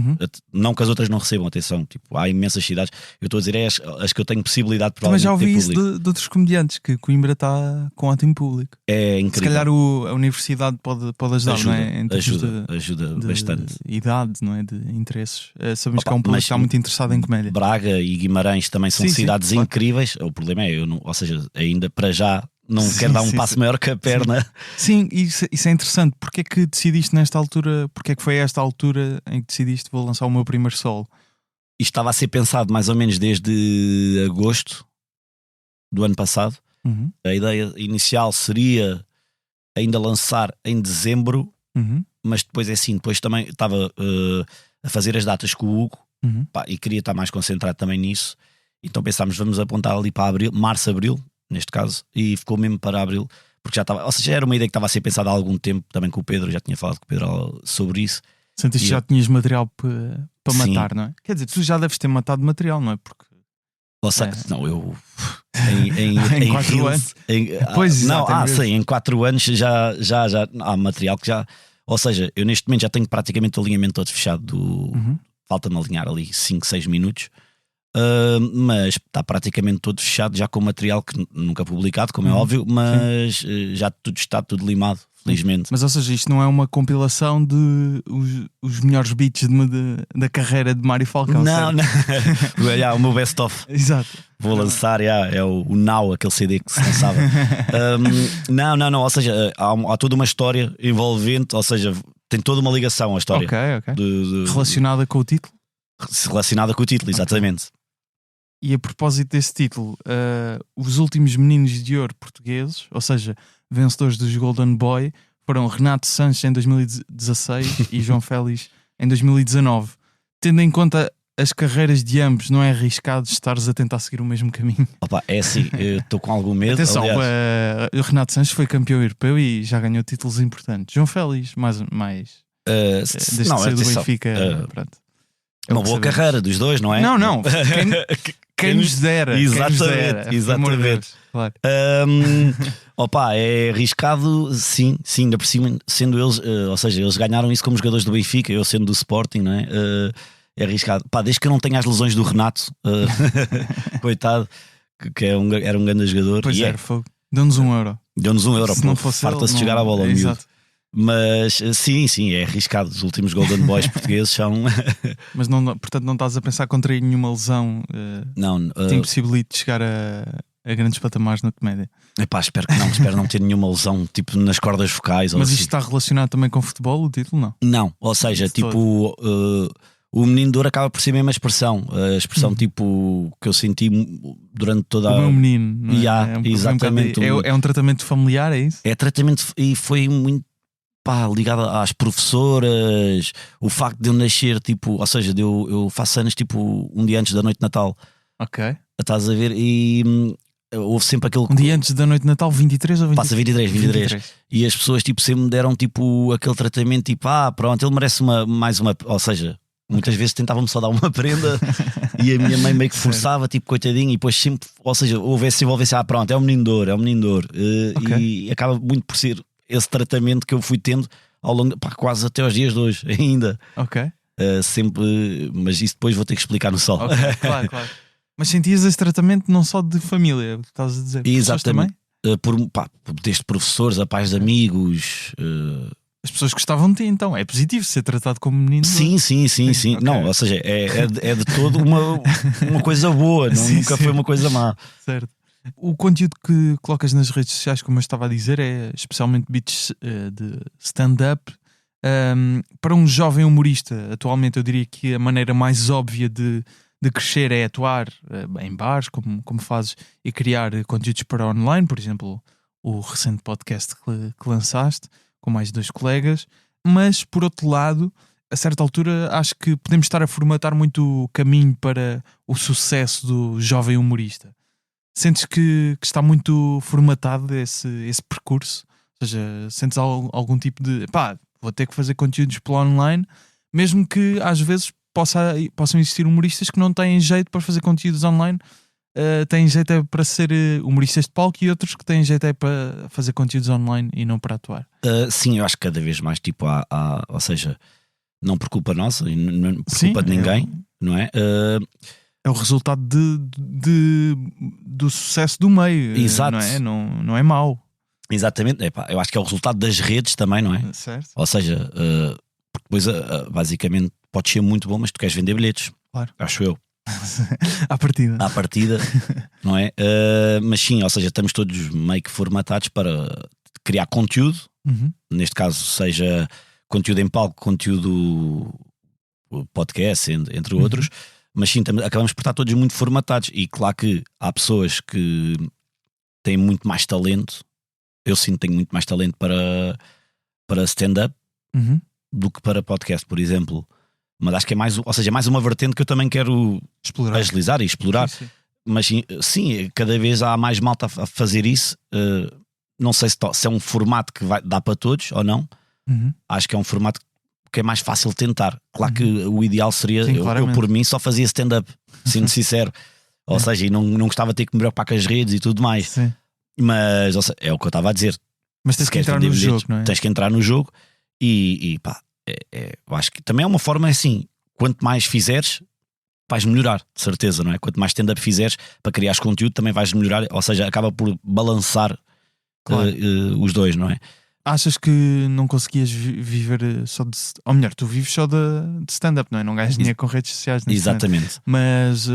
Não que as outras não recebam, atenção, tipo, há imensas cidades, eu estou a dizer as que eu tenho possibilidade também já ouvi isso de outros comediantes, que Coimbra está com ótimo público. É incrível. Se calhar a universidade pode ajudar, ajuda, não é? Ajuda bastante. Idade, não é? De interesses. Sabemos que há um público que está muito interessado em comédia. Braga e Guimarães também são cidades incríveis. O problema é, ou seja, ainda para já não quero dar um passo maior que a perna. Sim, isso é interessante. Porque é que decidiste nesta altura? Porque é que foi esta altura em que decidiste vou lançar o meu primeiro solo? Isto estava a ser pensado mais ou menos desde agosto do ano passado. A ideia inicial seria ainda lançar em dezembro, mas depois é assim, depois também estava a fazer as datas com o Hugo e queria estar mais concentrado também nisso. Então pensámos, vamos apontar ali para abril, março, abril, neste caso, e ficou mesmo para abril, porque já estava, ou seja, era uma ideia que estava a ser pensada há algum tempo, também com o Pedro, já tinha falado com o Pedro sobre isso. Sentiste que já tinhas material para matar, não é? Quer dizer, tu já deves ter matado material, não é? Porque não, eu em 4 anos. Em 4 anos já há material que já, ou seja, eu neste momento já tenho praticamente o alinhamento todo fechado falta-me alinhar ali 5, 6 minutos. Mas está praticamente todo fechado, já com material que nunca publicado, como é óbvio, mas já tudo está tudo limado, felizmente. Mas ou seja, isto não é uma compilação de os melhores beats da carreira de Mário Falcão? Não. O meu best-of. Exato. Vou lançar, é o Now, aquele CD que se lançava. Não, ou seja, há toda uma história envolvente, ou seja, tem toda uma ligação à história. Ok. Relacionada com o título? Relacionada com o título, exatamente. E a propósito desse título, os últimos meninos de ouro portugueses, ou seja, vencedores dos Golden Boy, foram Renato Sanches em 2016 e João Félix em 2019. Tendo em conta as carreiras de ambos, não é arriscado estares a tentar seguir o mesmo caminho? Opa, é assim, eu estou com algum medo. Atenção, aliás. o Renato Sanches foi campeão europeu e já ganhou títulos importantes. João Félix, mais desde que saiu do Benfica, pronto. É uma boa carreira dos dois, não é? Não. Quem nos dera. Exatamente. Claro. Opa, é arriscado, sim, ainda por cima, sendo eles, ou seja, eles ganharam isso como jogadores do Benfica, eu sendo do Sporting, não é? É arriscado. Pá, desde que eu não tenha as lesões do Renato, coitado, que era um grande jogador. Pois é, fogo. Deu-nos €1. Deu-nos €1, se não fosse farta-se de chegar à bola ao miúdo. Mas sim, é arriscado. Os últimos Golden Boys portugueses são. Mas portanto, não estás a pensar contrair nenhuma lesão que te impossibilite chegar a grandes patamares na comédia. Epá, espero não ter nenhuma lesão tipo nas cordas vocais. Mas ou isto está relacionado também com futebol, o título? Não. Não, ou seja, tipo. O menino de ouro acaba por ser a mesma expressão. A expressão tipo que eu senti durante toda o meu menino. Não é? Exatamente. É um tratamento familiar, é isso? É tratamento e foi muito ligado às professoras. O facto de eu nascer, tipo, ou seja, eu faço anos tipo um dia antes da noite de Natal. Ok. Estás a ver? E houve sempre aquele. Um dia antes da noite de Natal, 23 ou 23? Passa 23. E as pessoas tipo sempre me deram tipo aquele tratamento tipo, pronto, ele merece mais uma. Ou seja, muitas vezes tentavam-me só dar uma prenda e a minha mãe meio que forçava, tipo, coitadinho, e depois sempre, ou seja, houvesse pronto, é um menino de ouro, okay. E acaba muito por ser esse tratamento que eu fui tendo ao longo, quase até aos dias de hoje ainda. Ok. Sempre, mas isso depois vou ter que explicar no sol. Okay, claro. Mas sentias esse tratamento não só de família, que estás a dizer? Exatamente. Desde professores a pais de amigos. As pessoas gostavam de ti, então é positivo ser tratado como menino. Sim. Okay. Não, ou seja, é de todo uma coisa boa, nunca foi uma coisa má. Certo. O conteúdo que colocas nas redes sociais, como eu estava a dizer, é especialmente beats de stand-up. Para um jovem humorista, atualmente eu diria que a maneira mais óbvia de crescer é atuar em bares, como fazes, e criar conteúdos para online, por exemplo, o recente podcast que lançaste com mais 2 colegas. Mas por outro lado, a certa altura acho que podemos estar a formatar muito o caminho para o sucesso do jovem humorista. Sentes que está muito formatado esse percurso? Ou seja, sentes algum tipo de vou ter que fazer conteúdos pelo online, mesmo que às vezes possam existir humoristas que não têm jeito para fazer conteúdos online, têm jeito para ser humoristas de palco, e outros que têm jeito para fazer conteúdos online e não para atuar. Sim, eu acho que cada vez mais tipo ou seja, não por culpa nossa e não por culpa de ninguém, não é? É o resultado do sucesso do meio. Exato. Não é mau. Exatamente. Eu acho que é o resultado das redes também, não é? Certo. Ou seja, porque depois basicamente podes ser muito bom, mas tu queres vender bilhetes. Claro. Acho eu. À partida, não é? Mas sim, ou seja, estamos todos meio que formatados para criar conteúdo. Neste caso, seja conteúdo em palco, conteúdo podcast, entre outros. Mas sim, acabamos por estar todos muito formatados. E claro que há pessoas que têm muito mais talento. Eu sinto que tenho muito mais talento para stand-up do que para podcast, por exemplo. Mas acho que é mais uma vertente que eu também quero agilizar e explorar. Sim. Mas sim, cada vez há mais malta a fazer isso. Não sei se é um formato que vai dar para todos ou não. Acho que é um formato que é mais fácil tentar. Claro que o ideal seria, sim, eu por mim só fazia stand-up, sendo sincero. Ou seja, e não gostava de ter que me preocupar com as redes e tudo mais. Sim. Mas é o que eu estava a dizer. Mas tens que entrar no jogo, não é? Tens que entrar no jogo e eu acho que também é uma forma assim, quanto mais fizeres, vais melhorar, de certeza, não é? Quanto mais stand-up fizeres para criar conteúdo, também vais melhorar, ou seja, acaba por balançar os dois, não é? Achas que não conseguias viver só de... Ou melhor, tu vives só de stand-up, não é? Não ganhas dinheiro com redes sociais. Exatamente. Mas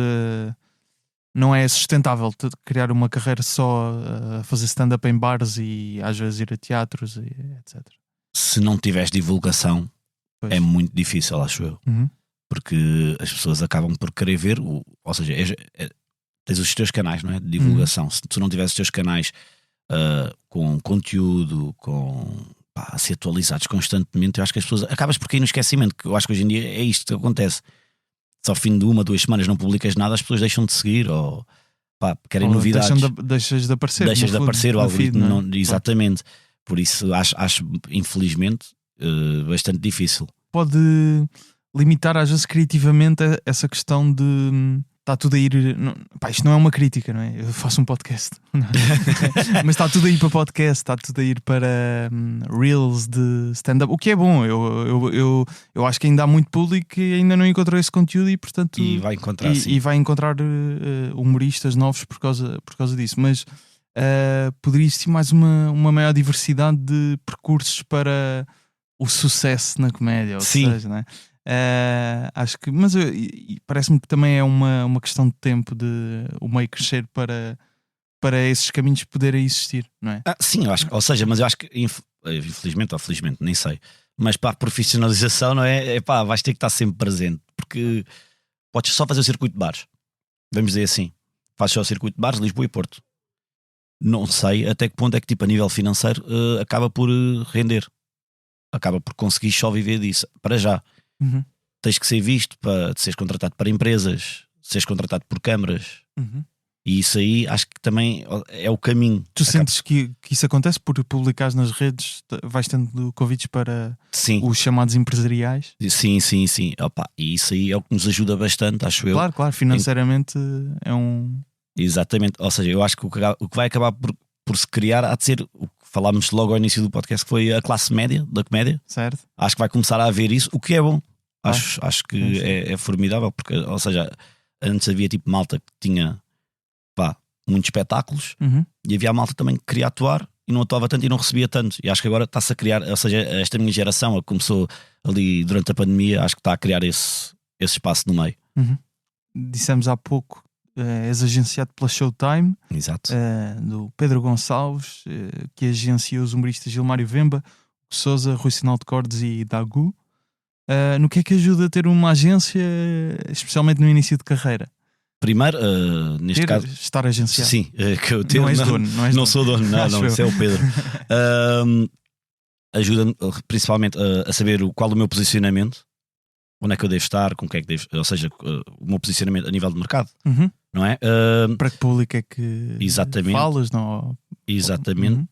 não é sustentável criar uma carreira só a fazer stand-up em bares e às vezes ir a teatros e etc. Se não tiveres divulgação, é muito difícil, acho eu. Porque as pessoas acabam por querer ver, ou seja, tens os teus canais, não é? De divulgação. Se tu não tiveres os teus canais com conteúdo, com a ser atualizados constantemente. Eu acho que as pessoas acabas por cair no esquecimento, que eu acho que hoje em dia é isto que acontece. Se ao fim de 1, 2 semanas não publicas nada, as pessoas deixam de seguir ou querem novidades. Deixas de aparecer. Deixas de aparecer, o algoritmo feed, não, exatamente. Por isso acho infelizmente bastante difícil. Pode limitar às vezes criativamente essa questão de está tudo a ir. Isto não é uma crítica, não é? Eu faço um podcast, mas está tudo a ir para podcast, está tudo a ir para reels de stand-up, o que é bom. Eu acho que ainda há muito público que ainda não encontrou esse conteúdo e, portanto, vai encontrar, e vai encontrar humoristas novos por causa disso. Mas poderia existir mais uma maior diversidade de percursos para o sucesso na comédia, ou seja, não é? Acho que, mas parece-me que também é uma questão de tempo de o meio crescer para esses caminhos poderem existir, não é? Sim, eu acho, ou seja, mas eu acho que infelizmente ou felizmente, nem sei, mas para a profissionalização, não é? Vais ter que estar sempre presente, porque podes só fazer o circuito de bares, vamos dizer assim, fazes só o circuito de bares, Lisboa e Porto. Não sei até que ponto é que, tipo, a nível financeiro acaba por render, acaba por conseguir só viver disso, para já. Uhum. Tens que ser visto para seres contratado para empresas, seres contratado por câmaras, e isso aí acho que também é o caminho. Tu sentes que isso acontece por publicares nas redes, vais tendo convites para os chamados empresariais? Sim. E isso aí é o que nos ajuda bastante, acho eu. Claro, financeiramente é um. Exatamente, ou seja, eu acho que o que vai acabar por se criar há de ser o que falámos logo ao início do podcast, que foi a classe média da comédia. Certo. Acho que vai começar a haver isso, o que é bom. Acho que é formidável, porque, ou seja, antes havia tipo malta que tinha muitos espetáculos, e havia a malta também que queria atuar e não atuava tanto e não recebia tanto. E acho que agora está-se a criar, ou seja, esta minha geração, a que começou ali durante a pandemia, acho que está a criar esse espaço no meio. Dissemos há pouco, és agenciado pela Showtime. Exato. Do Pedro Gonçalves, que agencia os humoristas Gilmário Vemba, Sousa, Rui Sinal de Cordes e Dagu. No que é que ajuda a ter uma agência, especialmente no início de carreira? Primeiro, neste caso, estar agenciado. Sim, que eu tenho, não és dono. Não sou dono, não, isso é o Pedro. Ajuda-me principalmente a saber qual é o meu posicionamento, onde é que eu devo estar, com quem é que devo, ou seja, o meu posicionamento a nível de mercado, não é? Para que público é que falas? Não? Exatamente.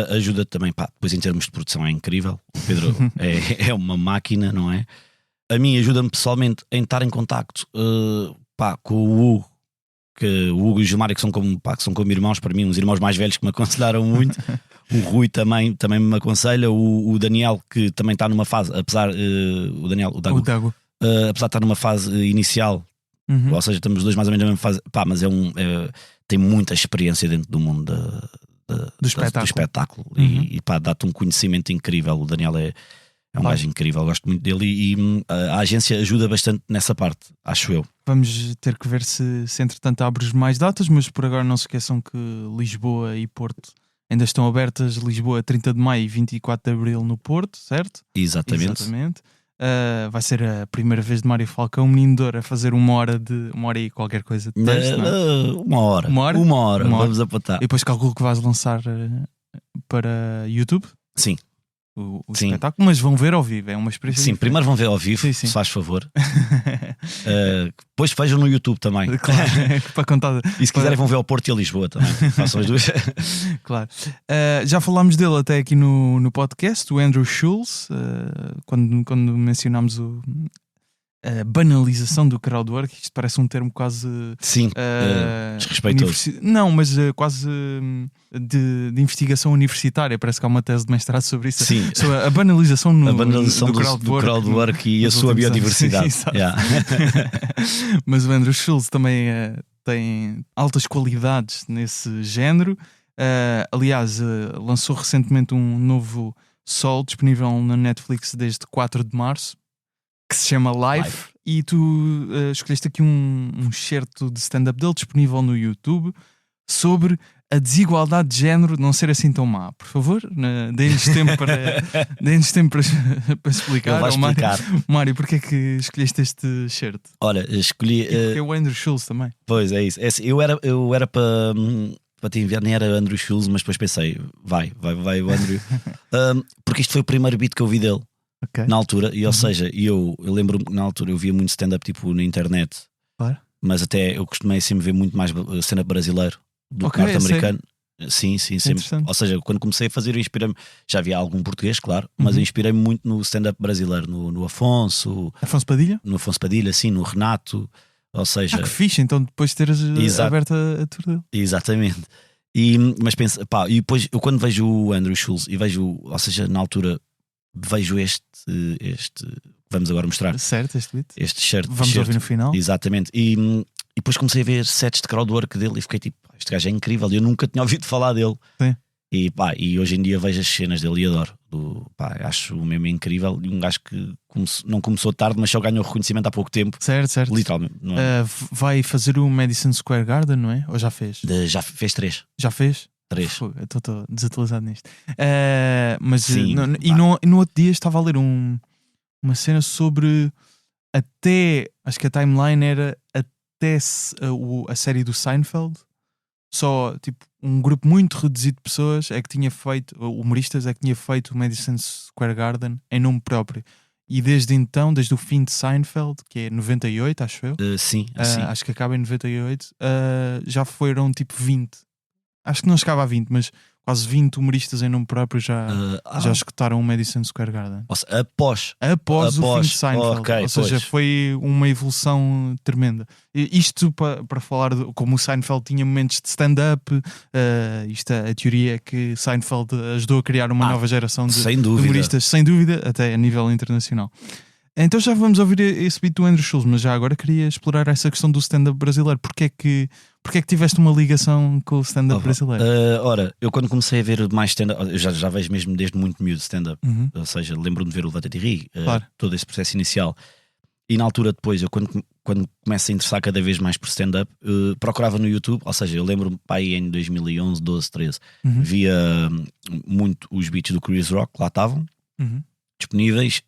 Ajuda também, depois em termos de produção é incrível. O Pedro é uma máquina, não é? A mim ajuda-me pessoalmente em estar em contacto com o Hugo, que o Hugo e o Gilmário, que são como irmãos para mim, uns irmãos mais velhos que me aconselharam muito. O Rui também me aconselha. O Daniel, que também está numa fase, apesar o Dago. Apesar de estar numa fase inicial, ou seja, estamos os dois mais ou menos na mesma fase, mas tem muita experiência dentro do mundo do espetáculo. E dá-te um conhecimento incrível. O Daniel é um gajo incrível, gosto muito dele e a agência ajuda bastante nessa parte, acho eu. Vamos ter que ver se entretanto abres mais datas, mas por agora não se esqueçam que Lisboa e Porto ainda estão abertas. Lisboa 30 de maio e 24 de abril no Porto, certo? Exatamente. Vai ser a primeira vez de Mário Falcão, menino de ouro, a fazer uma hora e qualquer coisa de texto, não é? Uma hora, vamos apontar. E depois calculo que vais lançar para YouTube? Sim. O espetáculo, mas vão ver ao vivo, é uma experiência diferente. Primeiro vão ver ao vivo, se faz favor. Depois vejam no YouTube também. Claro, para contar. E se quiserem vão ver ao Porto e a Lisboa também. Façam as duas. Claro. Já falámos dele até aqui no podcast, o Andrew Schulz, quando mencionámos a banalização do crowdwork. Isto parece um termo quase desrespeitoso. Não, mas quase de investigação universitária. Parece que há uma tese de mestrado sobre isso. Sim. Sobre a banalização do crowdwork e a sua biodiversidade. Sim, mas o Andrew Schulz também tem altas qualidades nesse género. Aliás, lançou recentemente um novo solo disponível na Netflix desde 4 de março, que se chama Life. E tu escolheste aqui um excerto de stand-up dele disponível no YouTube sobre a desigualdade de género não ser assim tão má. Por favor, deem-nos tempo para explicar. Ele vai explicar. Mário, porque é que escolheste este excerto? Olha, escolhi... porque é o Andrew Schulz também. Pois é isso. Eu era para para te enviar, nem era Andrew Schulz, mas depois pensei, vai o Andrew. Porque isto foi o primeiro beat que eu vi dele na altura, e ou seja, eu lembro-me que na altura eu via muito stand-up tipo na internet, Claro. mas até eu costumei sempre ver muito mais stand-up brasileiro do que norte-americano. Sim, sempre. Interessante. Ou seja, quando comecei a fazer, eu inspirei-me. Já havia algum português, claro, mas eu inspirei-me muito no stand-up brasileiro, no Afonso, Afonso Padilha? no Afonso Padilha, assim, no Renato. Ou seja, Que fixe, então depois de teres aberto a tour dele. exatamente. Mas pensa, pá, e depois eu quando vejo o Andrew Schulz e vejo, ou seja, na altura vejo este vamos agora mostrar Certo, este beat. este shirt. Vamos ouvir no final. Exatamente. E depois comecei a ver sets de crowdwork dele e fiquei tipo, este gajo é incrível. Eu nunca tinha ouvido falar dele. Sim. E hoje em dia vejo as cenas dele e adoro. Acho o mesmo incrível. E um gajo que não começou tarde, mas só ganhou reconhecimento há pouco tempo. Certo. Literalmente. Não é? Vai fazer o Madison Square Garden, não é? Ou já fez? Já fez 3. Já fez? 3. Estou desatualizado nisto. Mas Sim, no outro dia estava a ler uma cena sobre acho que a timeline era até a série do Seinfeld. Só tipo um grupo muito reduzido de pessoas é que tinha feito, humoristas é que tinha feito o Madison Square Garden em nome próprio. E desde então, desde o fim de Seinfeld, que é 98, acho eu, Sim. acho que acaba em 98, já foram tipo 20. Acho que não chegava a 20, mas quase 20 humoristas em nome próprio já escutaram o Madison Square Garden. Ou seja, após o fim de Seinfeld. okay, ou seja, foi uma evolução tremenda. Isto para falar como o Seinfeld tinha momentos de stand-up, a teoria é que Seinfeld ajudou a criar uma nova geração de humoristas, sem dúvida, até a nível internacional. Então já vamos ouvir esse beat do Andrew Schulz, mas já agora queria explorar essa questão do stand-up brasileiro. Porquê é que tiveste uma ligação com o stand-up brasileiro? Ora, eu quando comecei a ver mais stand-up, eu já vejo mesmo desde muito miúdo stand-up. Ou seja, lembro-me de ver o Levanta-te e Ri, Claro. todo esse processo inicial. E na altura depois, eu quando começo a interessar cada vez mais por stand-up, procurava no YouTube. Ou seja, eu lembro-me aí em 2011, 12, 13 via muito os beats do Chris Rock, lá estavam disponíveis,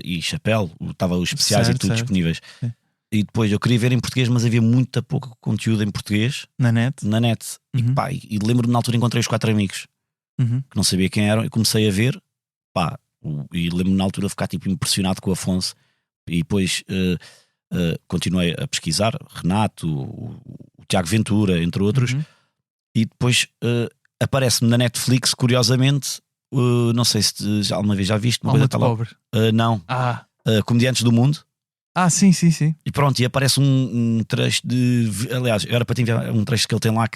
e Chapéu, estava os especiais e tudo disponíveis. Sim. E depois eu queria ver em português, mas havia muito pouco conteúdo em português Na net. E lembro-me na altura encontrei os 4 amigos que não sabia quem eram e comecei a ver, e lembro-me na altura de ficar tipo impressionado com o Afonso. E depois continuei a pesquisar Renato, o Tiago Ventura, entre outros. E depois aparece-me na Netflix, curiosamente, não sei se já alguma vez já viste uma coisa Alma de Pobre. não, Comediantes do Mundo. Sim. E pronto, e aparece um trecho aliás, era para te enviar um trecho que ele tem lá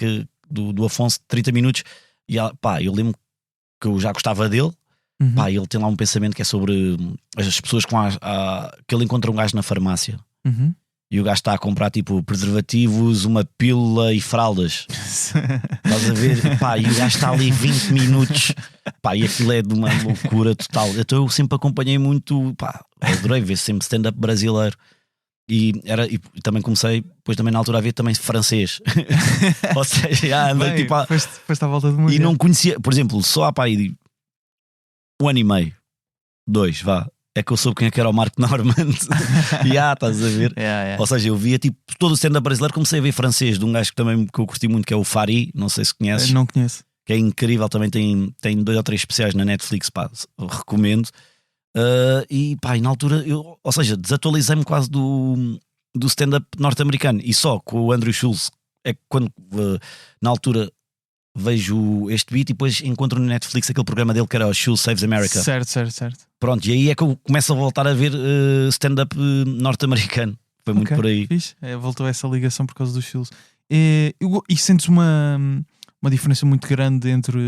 do Afonso de 30 minutos. E eu lembro que eu já gostava dele. Ele tem lá um pensamento que é sobre as pessoas que ele encontra um gajo na farmácia e o gajo está a comprar tipo preservativos, uma pílula e fraldas. Estás a ver? E o gajo está ali 20 minutos e aquilo é de uma loucura total. Então eu sempre acompanhei muito, adorei ver sempre stand-up brasileiro. E também comecei, depois também na altura a ver também francês. Ou seja, andei tipo foste à volta do mundo. E não conhecia, por exemplo, só há um ano e meio, 2, é que eu soube quem é que era o Mark Normand. Estás a ver? Ou seja, eu via tipo todo o stand-up brasileiro, comecei a ver francês de um gajo que eu curti muito, que é o Fari, não sei se conheces. Não conheço. Que é incrível, também tem 2 ou 3 especiais na Netflix, recomendo. E na altura, ou seja, desatualizei-me quase do stand-up norte-americano. E só com o Andrew Schulz é que quando na altura vejo este beat e depois encontro no Netflix aquele programa dele que era o Schulz Saves America. Certo. Pronto, e aí é que eu começo a voltar a ver stand-up norte-americano. Foi muito por aí. Fixe. Voltou essa ligação por causa dos Schulz. E sentes uma diferença muito grande entre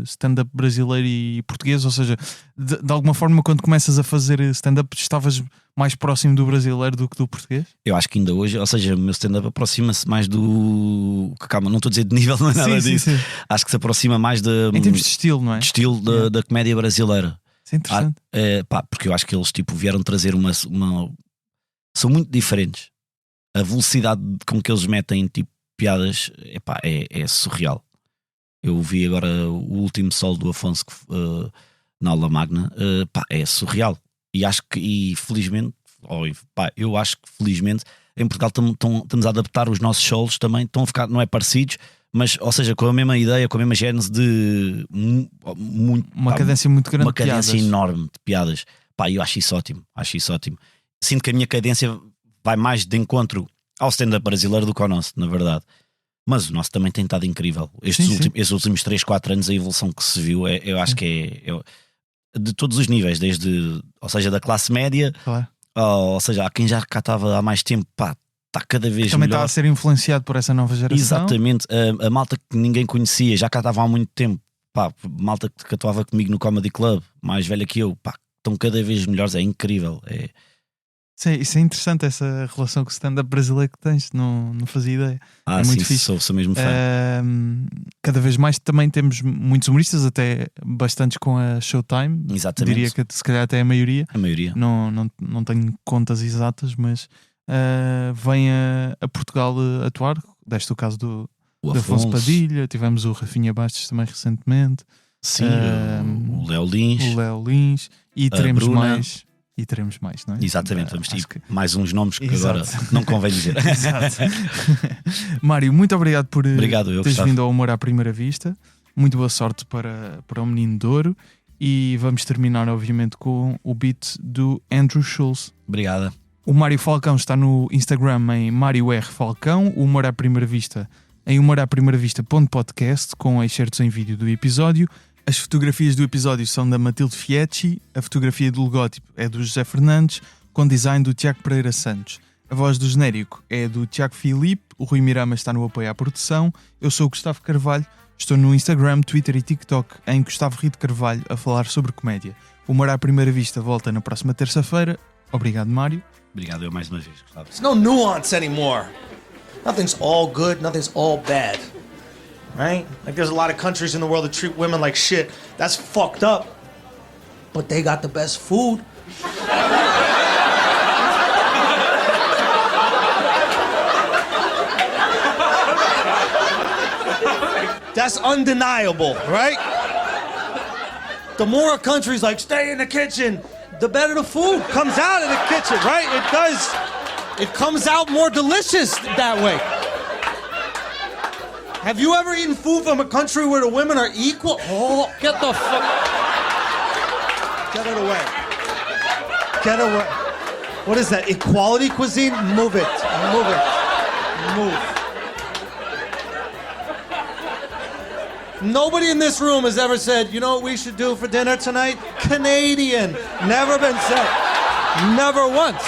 stand-up brasileiro e português? Ou seja, de alguma forma, quando começas a fazer stand-up, estavas mais próximo do brasileiro do que do português? Eu acho que ainda hoje, ou seja, o meu stand-up aproxima-se mais do... Calma, não estou a dizer de nível, não é nada disso. Sim. Acho que se aproxima mais em termos de estilo, não é? De estilo da comédia brasileira. Isso é interessante. Porque eu acho que eles vieram trazer uma... São muito diferentes. A velocidade com que eles metem tipo piadas é surreal. Eu vi agora o último solo do Afonso na aula magna, é surreal. E acho que, felizmente, eu acho que felizmente em Portugal estamos a adaptar os nossos solos também, estão a ficar, não é parecidos, mas, ou seja, com a mesma ideia, com a mesma gênese de uma cadência muito grande, uma cadência de piadas. enorme de piadas. Pá, eu acho isso ótimo, Sinto que a minha cadência vai mais de encontro ao stand-up brasileiro do que ao nosso, na verdade. Mas o nosso também tem estado incrível. Estes últimos 3-4 anos, a evolução que se viu, eu acho que é de todos os níveis, ou seja, da classe média, Claro. ou seja, há quem já cá estava há mais tempo, pá, está cada vez Também melhor. está a ser influenciado por essa nova geração. Exatamente, a malta que ninguém conhecia, já cá estava há muito tempo, pá, malta que atuava comigo no Comedy Club, mais velha que eu, pá, estão cada vez melhores, é incrível. Isso é interessante, essa relação com o stand-up brasileiro que tens, não fazia ideia. É muito sim, fixe. sou mesmo fã. Cada vez mais também temos muitos humoristas, até bastantes com a Showtime. Exatamente. Diria que se calhar até a maioria. A maioria. Não tenho contas exatas, mas vem a Portugal atuar. Deste o caso do Afonso Padilha, tivemos o Rafinha Bastos também recentemente. Sim, o Léo Lins. E teremos Bruna. mais. E teremos mais, não é? Exatamente, vamos ter Acho que- mais uns nomes que Exato. agora não convém dizer. Exato. Mário, muito obrigado por Obrigado, eu, teres Gustavo. vindo ao Humor à Primeira Vista. Muito boa sorte para o Menino de Ouro. E vamos terminar, obviamente, com o beat do Andrew Schulz. Obrigada. O Mário Falcão está no Instagram em Mário R. Falcão. O Humor à Primeira Vista em humoraprimeiravista.podcast, com excertos em vídeo do episódio. As fotografias do episódio são da Matilde Fiecchi, a fotografia do logótipo é do José Fernandes, com design do Tiago Pereira Santos. A voz do genérico é do Tiago Filipe, o Rui Mirama está no apoio à produção. Eu sou o Gustavo Carvalho, estou no Instagram, Twitter e TikTok em Gustavo Rito Carvalho a falar sobre comédia. O Humor à Primeira Vista volta na próxima terça-feira. Obrigado, Mário. Obrigado eu mais uma vez, Gustavo. There's no nuance anymore. Nothing's all good, nothing's all bad. Right? Like there's a lot of countries in the world that treat women like shit. That's fucked up. But they got the best food. That's undeniable, right? The more a country's like, stay in the kitchen, the better the food comes out of the kitchen, right? It does. It comes out more delicious that way. Have you ever eaten food from a country where the women are equal? Oh, get the fuck. Get it away. Get away. What is that? Equality cuisine? Move it. Move it. Move. Nobody in this room has ever said, you know what we should do for dinner tonight? Canadian. Never been said. Never once.